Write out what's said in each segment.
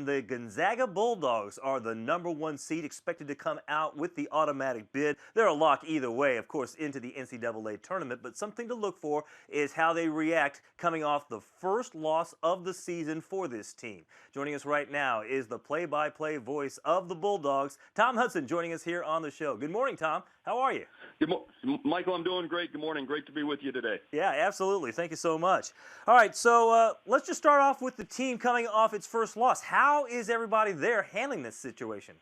and the Gonzaga Bulldogs are the #1 seed, expected to come out with the automatic bid. They're a lock either way, of course, into the NCAA tournament, but something to look for is how they react coming off the first loss of the season for this team. Joining us right now is the play-by-play voice of the Bulldogs, Tom Hudson, joining us here on the show. Good morning, Tom. How are you? Michael, I'm doing great. Good morning. Great to be with you today. Yeah, absolutely. Thank you so much. All right, so let's just start off with the team coming off its first loss. How is everybody there handling this situation?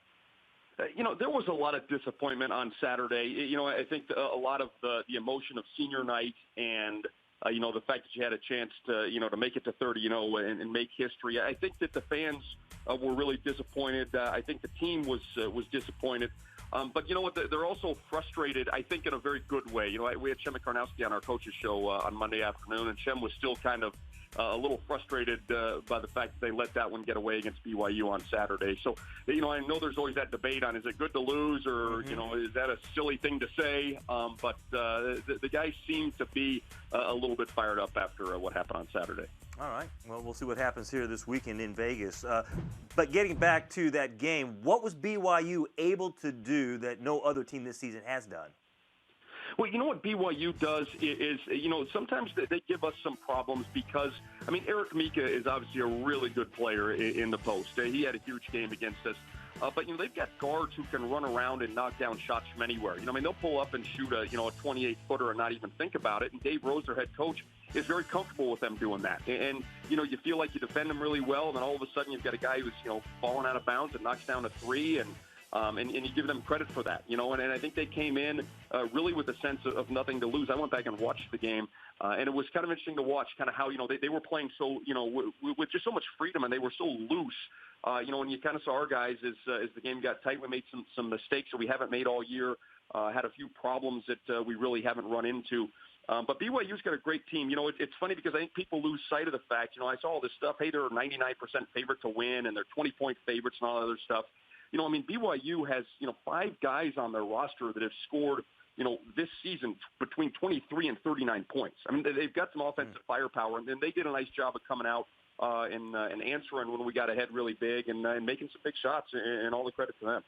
There was a lot of disappointment on Saturday. I think a lot of the emotion of senior night and, the fact that you had a chance to make it to 30-0 and make history. I think that the fans were really disappointed. I think the team was disappointed. But you know what? They're also frustrated, I think, in a very good way. We had Shem Karnowski on our coaches show on Monday afternoon, and Shem was still kind of a little frustrated by the fact that they let that one get away against BYU on Saturday. So, I know there's always that debate on, is it good to lose or, is that a silly thing to say? But the guys seem to be a little bit fired up after what happened on Saturday. All right. Well, we'll see what happens here this weekend in Vegas. But getting back to that game, what was BYU able to do that no other team this season has done? Well, what BYU does is sometimes they give us some problems because, Eric Mika is obviously a really good player in the post. He had a huge game against us. But, they've got guards who can run around and knock down shots from anywhere. They'll pull up and shoot a 28-footer and not even think about it. And Dave Rose, their head coach, is very comfortable with them doing that. And you feel like you defend them really well, and then all of a sudden you've got a guy who's, falling out of bounds and knocks down a three, and you give them credit for that, and I think they came in really with a sense of nothing to lose. I went back and watched the game, and it was kind of interesting to watch kind of how, they were playing so, with just so much freedom, and they were so loose. And you kind of saw our guys as the game got tight. We made some mistakes that we haven't made all year, had a few problems that we really haven't run into. But BYU's got a great team. It's funny because I think people lose sight of the fact, I saw all this stuff. Hey, they're a 99% favorite to win, and they're 20-point favorites and all that other stuff. BYU has, 5 guys on their roster that have scored, this season between 23 and 39 points. They've got some offensive firepower, and they did a nice job of coming out and answering when we got ahead really big and making some big shots, and all the credit to them.